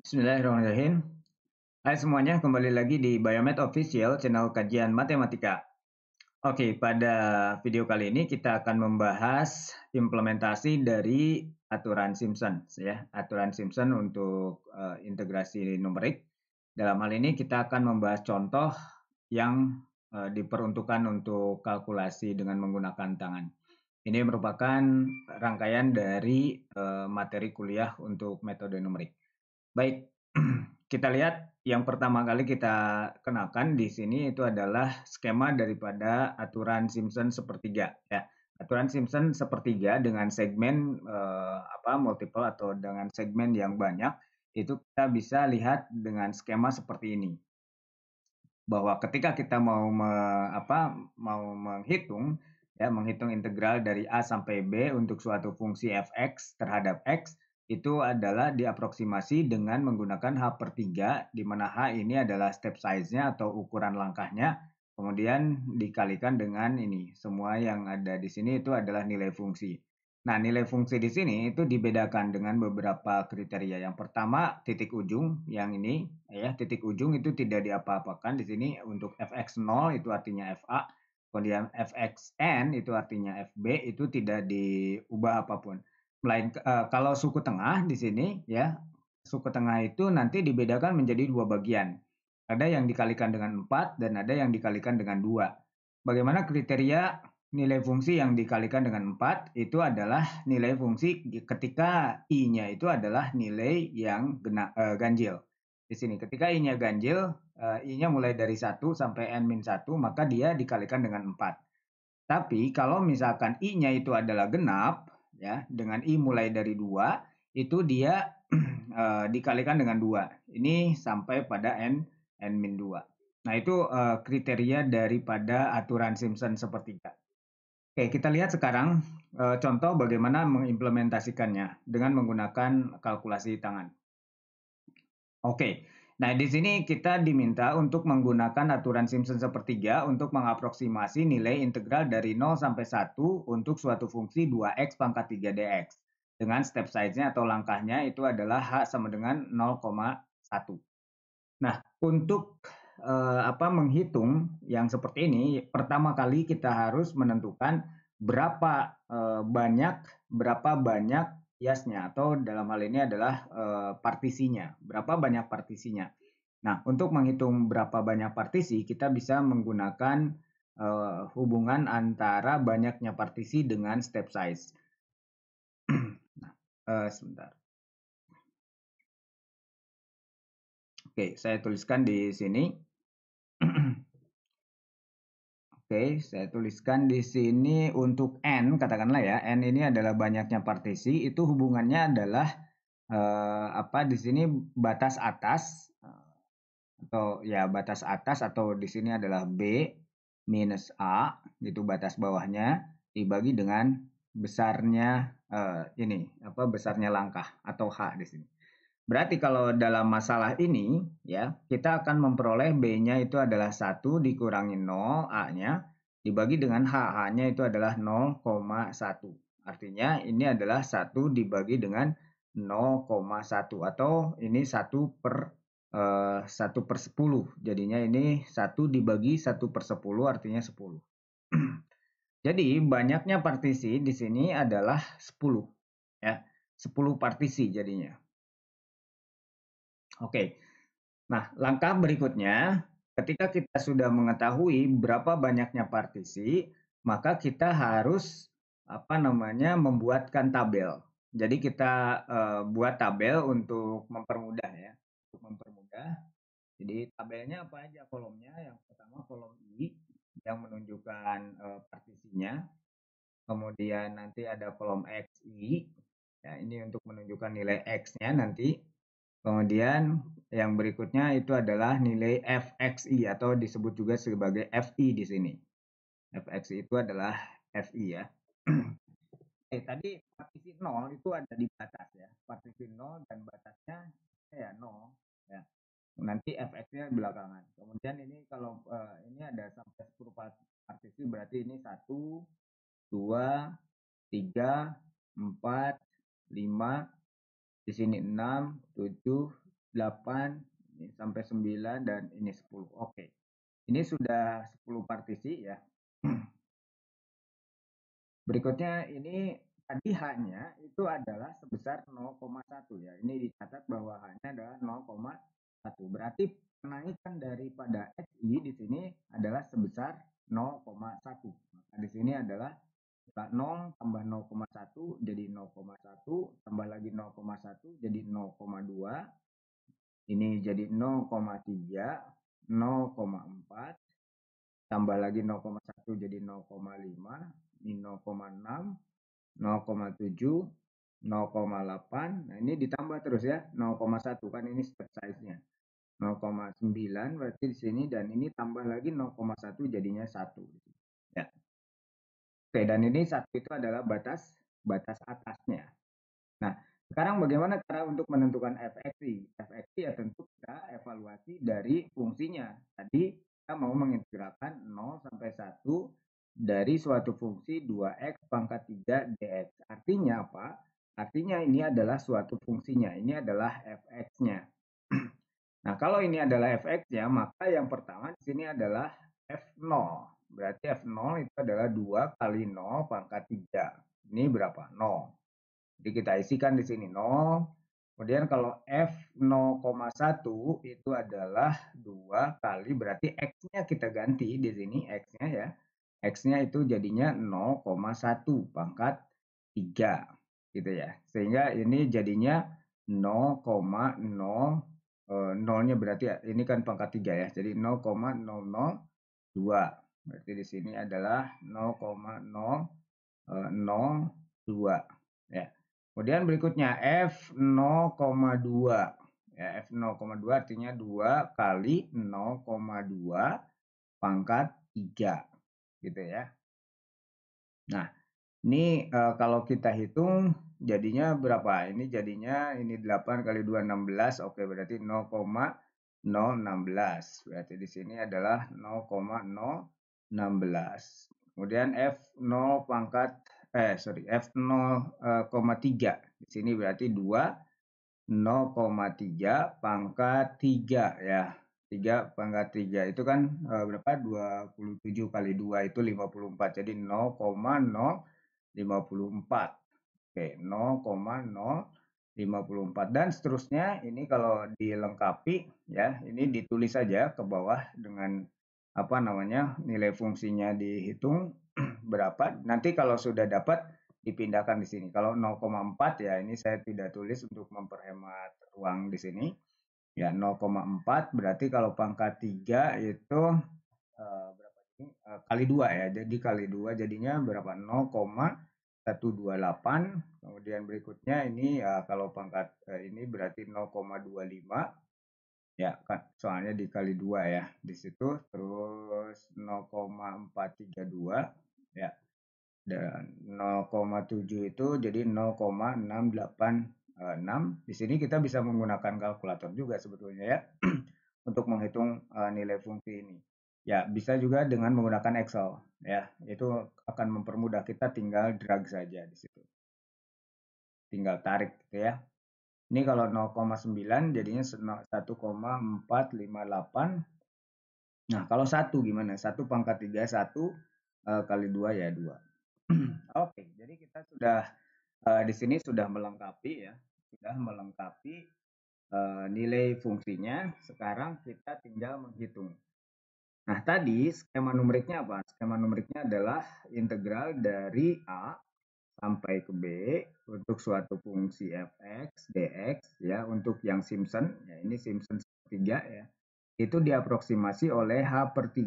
Bismillahirrahmanirrahim. Hai semuanya, kembali lagi di Biomed Official, channel kajian matematika. Oke, pada video kali ini kita akan membahas implementasi dari aturan Simpson, ya, aturan Simpson untuk integrasi numerik. Dalam hal ini kita akan membahas contoh yang diperuntukkan untuk kalkulasi dengan menggunakan tangan. Ini merupakan rangkaian dari materi kuliah untuk metode numerik. Baik, kita lihat yang pertama kali kita kenakan di sini itu adalah skema daripada aturan Simpson sepertiga ya. Aturan Simpson sepertiga dengan segmen multiple atau dengan segmen yang banyak itu kita bisa lihat dengan skema seperti ini. Bahwa ketika kita mau menghitung menghitung integral dari A sampai B untuk suatu fungsi fx terhadap x itu adalah diaproksimasi dengan menggunakan H per 3, di mana H ini adalah step size-nya atau ukuran langkahnya, kemudian dikalikan dengan ini. Semua yang ada di sini itu adalah nilai fungsi. Nah, nilai fungsi di sini itu dibedakan dengan beberapa kriteria. Yang pertama, titik ujung yang ini ya, titik ujung itu tidak diapa-apakan di sini untuk fx0 itu artinya fa, kemudian fxn itu artinya fb itu tidak diubah apapun. Kalau suku tengah di sini ya, suku tengah itu nanti dibedakan menjadi dua bagian. Ada yang dikalikan dengan 4 dan ada yang dikalikan dengan 2. Bagaimana kriteria nilai fungsi yang dikalikan dengan 4? Itu adalah nilai fungsi ketika i-nya itu adalah nilai yang ganjil. Di sini ketika i-nya ganjil, i-nya mulai dari 1 sampai n-1, maka dia dikalikan dengan 4. Tapi kalau misalkan i-nya itu adalah genap, ya, dengan i mulai dari 2, itu dia dikalikan dengan 2. Ini sampai pada n-2. Nah, itu kriteria daripada aturan Simpson sepertiga. Oke, kita lihat sekarang contoh bagaimana mengimplementasikannya dengan menggunakan kalkulasi tangan. Oke, nah di sini kita diminta untuk menggunakan aturan Simpson sepertiga untuk mengaproksimasi nilai integral dari 0 sampai 1 untuk suatu fungsi 2x pangkat 3 dx. Dengan step size-nya atau langkahnya itu adalah h sama dengan 0,1. Nah, untuk menghitung yang seperti ini, pertama kali kita harus menentukan berapa banyak biasnya atau dalam hal ini adalah partisinya, berapa banyak partisinya. Nah, untuk menghitung berapa banyak partisi, kita bisa menggunakan hubungan antara banyaknya partisi dengan step size. Nah, sebentar. Oke, saya tuliskan di sini. Oke, saya tuliskan di sini untuk N, katakanlah ya, N ini adalah banyaknya partisi, itu hubungannya adalah di sini batas atas atau ya batas atas atau di sini adalah B minus A, itu batas bawahnya dibagi dengan besarnya besarnya langkah atau H di sini. Berarti kalau dalam masalah ini ya, kita akan memperoleh B-nya itu adalah 1 dikurangi 0, A-nya dibagi dengan H. H-nya itu adalah 0,1. Artinya ini adalah 1 dibagi dengan 0,1 atau ini 1 per 10. Jadinya ini 1 dibagi 1 per 10 artinya 10. Jadi banyaknya partisi di sini adalah 10 ya. 10 partisi jadinya. Oke. Nah, langkah berikutnya, ketika kita sudah mengetahui berapa banyaknya partisi, maka kita harus membuatkan tabel. Jadi kita buat tabel untuk mempermudah ya, untuk mempermudah. Jadi tabelnya apa aja kolomnya? Yang pertama kolom I yang menunjukkan partisinya. Kemudian nanti ada kolom XI, ya ini untuk menunjukkan nilai X-nya nanti. Kemudian yang berikutnya itu adalah nilai fxi atau disebut juga sebagai fi di sini. Fxi itu adalah fi ya. Tadi partisi 0 itu ada di batas ya. Partisi 0 dan batasnya ya 0 ya. Nanti fx-nya belakangan. Kemudian ini kalau ini ada sampai 10 partisi berarti ini 1 2 3 4 5 di sini 6 7 8, ini sampai 9, dan ini 10. Oke. Ini sudah 10 partisi ya. Berikutnya ini tadi H-nya itu adalah sebesar 0,1 ya. Ini dicatat bahwa H-nya adalah 0,1. Berarti kenaikan daripada XI di sini adalah sebesar 0,1. Maka di sini adalah 0 tambah 0,1 jadi 0,1, tambah lagi 0,1 jadi 0,2, ini jadi 0,3, 0,4, tambah lagi 0,1 jadi 0,5, ini 0,6, 0,7, 0,8. Nah, ini ditambah terus ya, 0,1 kan ini step size-nya. 0,9 berarti di sini, dan ini tambah lagi 0,1 jadinya 1. Ya. Oke, dan ini 1 itu adalah batas atasnya. Nah, sekarang bagaimana cara untuk menentukan fxi? Fxi ya tentu kita evaluasi dari fungsinya. Tadi kita mau mengintegralkan 0 sampai 1 dari suatu fungsi 2x pangkat 3 dx. Artinya apa? Artinya ini adalah suatu fungsinya. Ini adalah fx-nya. Nah, kalau ini adalah fx-nya, maka yang pertama di sini adalah f0. Berarti f0 itu adalah 2 kali 0 pangkat 3. Ini berapa? 0. Jadi kita isikan di sini 0. Kemudian kalau F 0,1 itu adalah 2 kali, berarti X-nya kita ganti di sini, X-nya ya. X-nya itu jadinya 0,1 pangkat 3 gitu ya. Sehingga ini jadinya 0,0, nolnya berarti ya, ini kan pangkat 3 ya. Jadi 0,002. Berarti di sini adalah 0,002 ya. Kemudian berikutnya F 0,2 ya, F 0,2 artinya 2 kali 0,2 pangkat 3 gitu ya. Nah, ini kalau kita hitung jadinya berapa? Ini jadinya ini 8 kali 2 16. Oke, berarti 0,016. Berarti di sini adalah 0,016. Kemudian F0 pangkat F0,3. Di sini berarti 2 0,3 pangkat 3 ya. 3 pangkat 3 itu kan berapa? 27 kali 2 itu 54. Jadi 0,054. Oke, 0,054 dan seterusnya. Ini kalau dilengkapi ya, ini ditulis saja ke bawah dengan apa namanya, nilai fungsinya dihitung berapa. Nanti kalau sudah dapat dipindahkan di sini. Kalau 0,4 ya ini saya tidak tulis untuk memperhemat ruang di sini. Ya 0,4 berarti kalau pangkat 3 itu berapa ini? Kali 2 ya. Jadi kali 2 jadinya berapa? 0,128. Kemudian berikutnya ini kalau pangkat ini berarti 0,25 ya kan, soalnya dikali 2 ya di situ. Terus 0,432 ya, dan 0,7 itu jadi 0,686. Di sini kita bisa menggunakan kalkulator juga sebetulnya ya untuk menghitung nilai fungsi ini. Ya, bisa juga dengan menggunakan Excel ya. Itu akan mempermudah, kita tinggal drag saja di situ. Tinggal tarik gitu ya. Ini kalau 0,9 jadinya 1,458. Nah, kalau 1 gimana? 1 pangkat 3, 1 kali 2 ya 2. Oke, jadi kita sudah di sini sudah melengkapi ya, sudah melengkapi nilai fungsinya. Sekarang kita tinggal menghitung. Nah, tadi skema numeriknya apa? Skema numeriknya adalah integral dari A sampai ke B untuk suatu fungsi fx dx ya. Untuk yang Simpson ya, ini Simpson 3 ya, itu diaproksimasi oleh h/3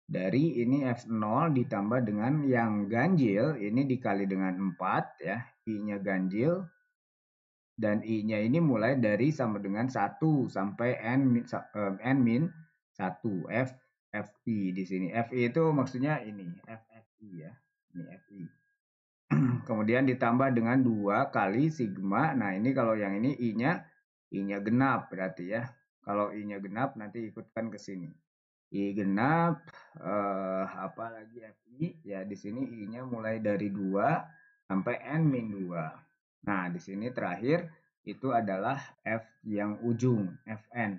dari ini f0 ditambah dengan yang ganjil ini dikali dengan 4 ya, i-nya ganjil, dan i-nya ini mulai dari sama dengan 1 sampai n min 1 fi di sini. Fi itu maksudnya ini ffi ya, ini fi. Kemudian ditambah dengan 2 kali sigma. Nah, ini kalau yang ini i-nya genap berarti ya. Kalau i-nya genap nanti ikutkan ke sini. I genap apa lagi fi ya, di sini i-nya mulai dari 2 sampai n min 2. Nah, di sini terakhir itu adalah F yang ujung, Fn.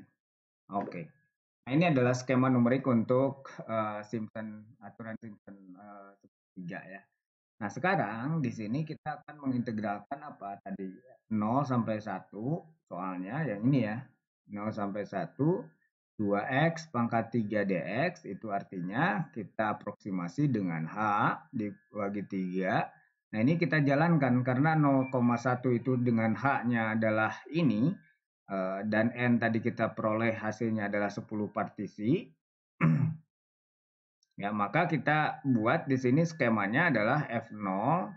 Oke. Nah, ini adalah skema numerik untuk aturan Simpson 3 ya. Nah, sekarang di sini kita akan mengintegralkan apa tadi? 0 sampai 1 soalnya yang ini ya. 0 sampai 1 2x pangkat 3 dx itu artinya kita aproksimasi dengan H dibagi 3. Nah, ini kita jalankan karena 0,1 itu dengan H-nya adalah ini dan N tadi kita peroleh hasilnya adalah 10 partisi. Ya, maka kita buat di sini skemanya adalah F0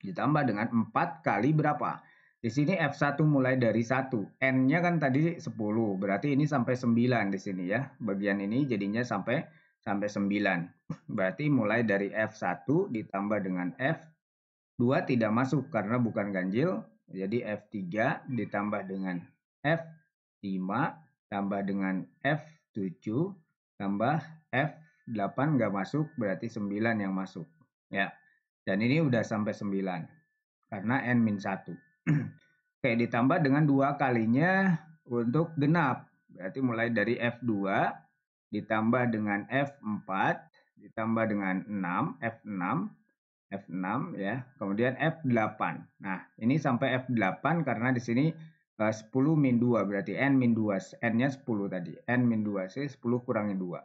ditambah dengan 4 kali berapa? Di sini F1 mulai dari 1. N-nya kan tadi 10, berarti ini sampai 9 di sini ya. Bagian ini jadinya sampai 9. Berarti mulai dari F1 ditambah dengan F2 tidak masuk karena bukan ganjil. Jadi F3 ditambah dengan F5 tambah dengan F7 tambah F8 nggak masuk, berarti 9 yang masuk. Ya, dan ini udah sampai 9 karena N-1. Oke, ditambah dengan 2 kalinya untuk genap. Berarti mulai dari F2 ditambah dengan F4 ditambah dengan 6, F6 ya. Kemudian F8. Nah, ini sampai F8 karena di sini 10 min 2 berarti N min 2. N-nya 10 tadi. N min 2 sih 10 kurangi 2.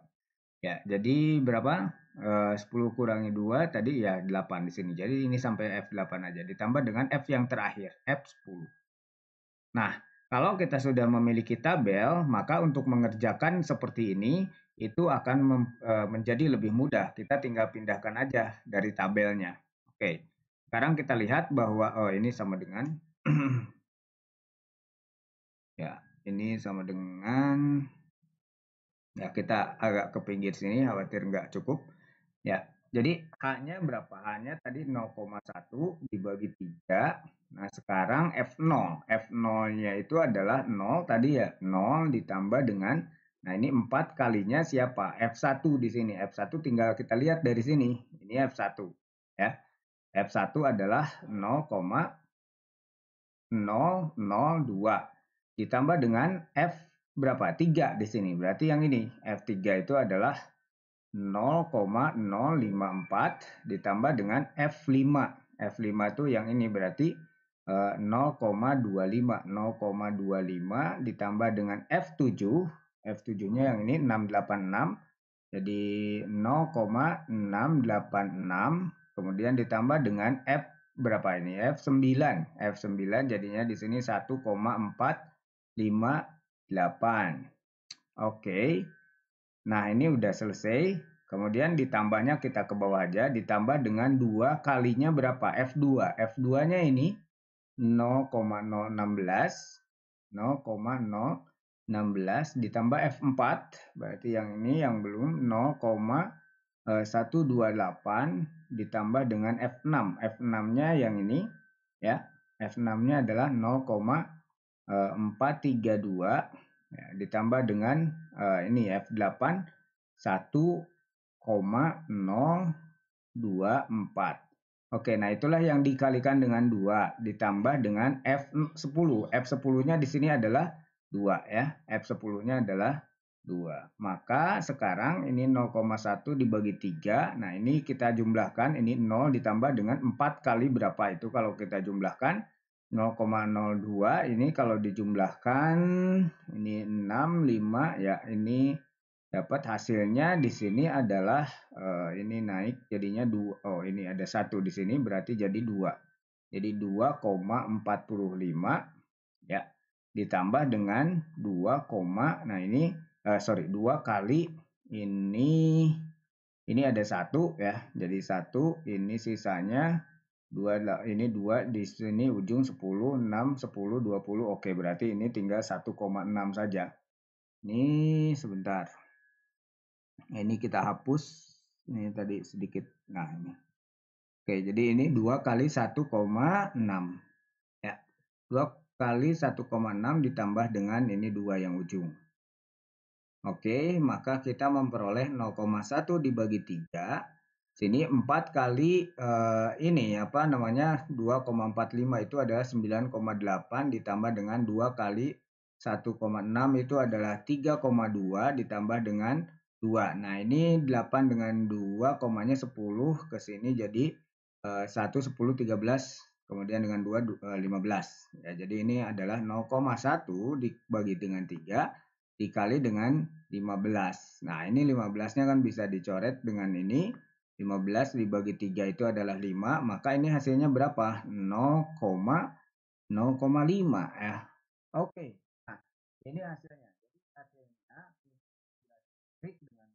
Ya, jadi berapa? 10 kurangi 2 tadi ya 8 di sini. Jadi ini sampai F8 aja. Ditambah dengan F yang terakhir, F10. Nah, kalau kita sudah memiliki tabel, maka untuk mengerjakan seperti ini, itu akan menjadi lebih mudah. Kita tinggal pindahkan aja dari tabelnya. Oke, sekarang kita lihat bahwa, oh ini sama dengan, ya ini sama dengan, ya kita agak ke pinggir sini, khawatir nggak cukup. Ya, jadi H-nya berapa? H-nya tadi 0,1 dibagi 3. Nah, sekarang F0. F0-nya itu adalah 0 tadi ya. 0 ditambah dengan, nah ini 4 kalinya siapa? F1 di sini. F1 tinggal kita lihat dari sini. Ini F1. Ya. F1 adalah 0,002. Ditambah dengan F berapa? 3 di sini. Berarti yang ini. F3 itu adalah 0,054 ditambah dengan F5. F5 itu yang ini berarti 0,25. 0,25 ditambah dengan F7. F7-nya yang ini 686. Jadi 0,686. Kemudian ditambah dengan F berapa ini? F9. F9 jadinya di sini 1,458. Oke. Nah, ini udah selesai. Kemudian ditambahnya kita ke bawah aja, ditambah dengan 2 kalinya berapa? F2. F2-nya ini 0,016. 0,016 ditambah F4. Berarti yang ini yang belum 0,128 ditambah dengan F6. F6-nya yang ini ya. F6-nya adalah 0,432 ya, ditambah dengan ini F8 1,024. Oke, nah itulah yang dikalikan dengan 2 ditambah dengan F10. F10-nya di sini adalah 2 ya. F10-nya adalah 2. Maka sekarang ini 0,1 dibagi 3. Nah, ini kita jumlahkan. Ini 0 ditambah dengan 4 kali berapa itu kalau kita jumlahkan. 0,02 ini kalau dijumlahkan ini 6, 5 ya, ini dapat hasilnya di sini adalah ini naik jadinya 2. Oh, ini ada 1 di sini berarti jadi 2. Jadi 2,45 ya ditambah dengan 2, nah ini 2 kali ini ada 1 ya. Jadi 1 ini sisanya 2 ini 2 di sini ujung 10, 6, 10, 20. Oke, berarti ini tinggal 1,6 saja. Ini sebentar. Ini kita hapus. Ini tadi sedikit. Nah, ini. Oke, jadi ini 2 kali 1,6. Ya. 2 kali 1,6 ditambah dengan ini 2 yang ujung. Oke, maka kita memperoleh 0,1 dibagi 3 Sini 4 kali ini apa namanya 2,45 itu adalah 9,8 ditambah dengan 2 kali 1,6 itu adalah 3,2 ditambah dengan 2. Nah, ini 8 dengan 2 komanya 10 ke sini jadi 1, 10, 13, kemudian dengan 2, 15. Ya, jadi ini adalah 0,1 dibagi dengan 3 dikali dengan 15. Nah, ini 15-nya kan bisa dicoret dengan ini. 15 dibagi 3 itu adalah 5, maka ini hasilnya berapa? 0,05 ya. Oke. Nah, ini hasilnya. Jadi hasilnya dengan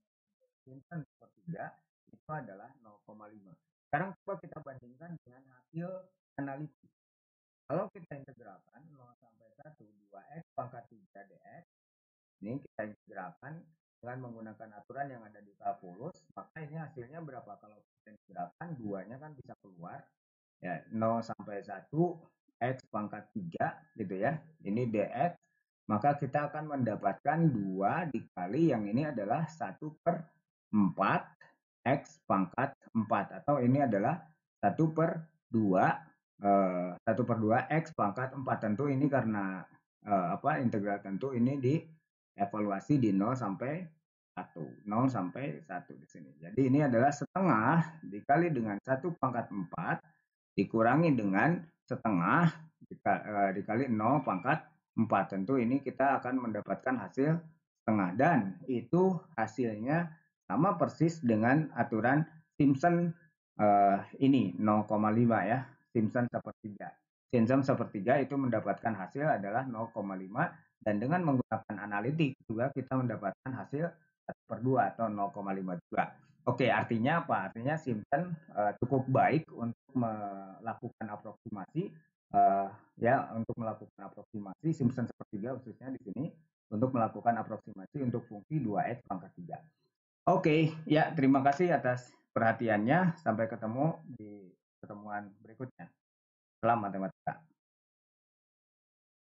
simpan sepertiga itu adalah 0,5. Sekarang coba kita bandingkan dengan hasil analisis. Kalau kita integralkan 0 sampai 1 2x pangkat 3 dx, ini kita integralkan dengan menggunakan aturan yang ada di kalkulus, maka ini hasilnya berapa? Kalau kita integralkan, 2-nya kan bisa keluar. Ya, 0 sampai 1, X pangkat 3, gitu ya. Ini dx, maka kita akan mendapatkan 2 dikali yang ini adalah 1 per 4, X pangkat 4. Atau ini adalah 1 per 2, 1 per 2 X pangkat 4. Tentu ini karena integral tentu ini di evaluasi di 0 sampai 1. 0 sampai 1 di sini. Jadi ini adalah setengah dikali dengan 1 pangkat 4 dikurangi dengan setengah dikali 0 pangkat 4. Tentu ini kita akan mendapatkan hasil setengah. Dan itu hasilnya sama persis dengan aturan Simpson ini 0,5 ya. Simpson sepertiga. Simpson sepertiga itu mendapatkan hasil adalah 0,5 dan dengan menggunakan analitik juga kita mendapatkan hasil 1 per 2 atau 0,5 juga. Oke, artinya apa? Artinya Simpson cukup baik untuk melakukan aproksimasi untuk melakukan aproksimasi Simpson sepertiga khususnya di sini untuk melakukan aproksimasi untuk fungsi 2x pangkat 3. Oke, ya terima kasih atas perhatiannya. Sampai ketemu di pertemuan berikutnya. Salam matematika.